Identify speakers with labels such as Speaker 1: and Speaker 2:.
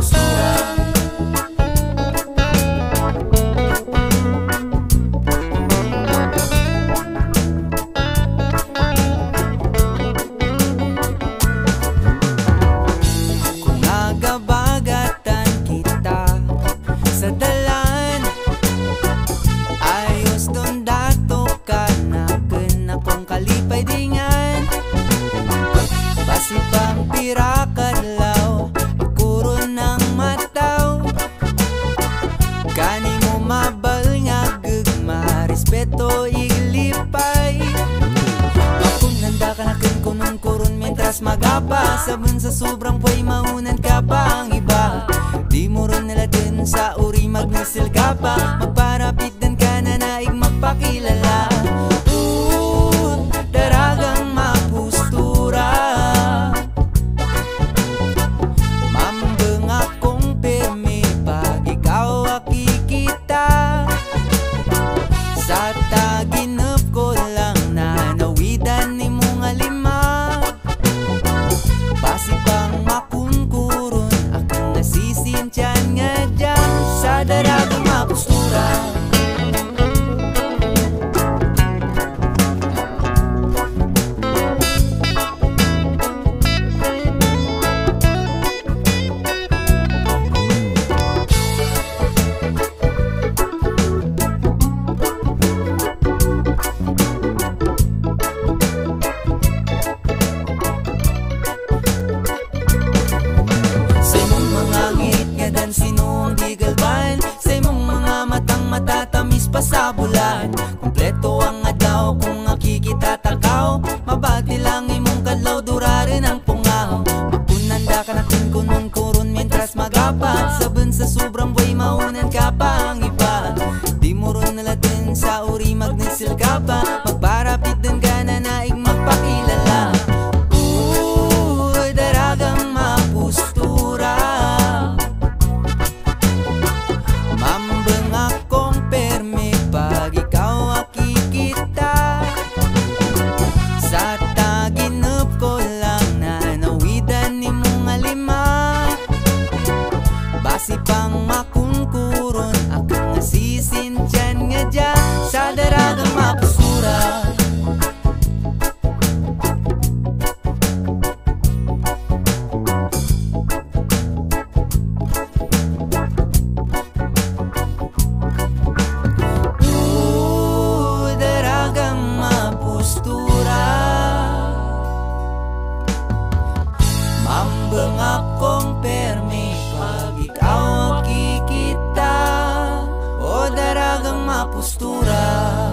Speaker 1: postura. Kung nagabagatan kita sa dalan, ayos doon dato ka na akong kalipay dingan. Basi pang pira kadlaw, ikuro ng mataw. Kani mo mabal nga gugma, respeto iglipay. Akong nanda ka na kunong kurun mientras magapa. Sabon sa sobrang puway maunan ka pa ang iba. Di mo ron nalatin sa uri magnisil ka pa. Magparapit dan ka na naig magpakilala. Daragang mapustura, mambeng akong pirmi pag ikaw akikita. Sa taginap ko lang na nawidan ni mong alima. Basi pang makunkuron akong nasisintyan nga dyan sa daragang mapustura. Sinong di galban sa imong mga matang matatamis pa sa bulan. Kompleto ang adlaw kung nakikita takaw. Mabati lang imong kadlaw, durarin ang pungaw. Magpunanda ka natin kunong kurun mientras magapat. Sabon sa sobrang buhay maunan ka pa ang iba. Di mo ron nalatin sa uri magnisil ka pa. Magparapit din ka na naig magpakilala. Daragang mapustura, mambeng akong permi pag ikaw akikita. Sa taginap ko lang na nawidan ni mong alima. Basi pang makunkuron akong nasisintyan nga dyan sa daragang mapustura. Mambeng akong permi pag ikaw akikita. O daragang mapustura.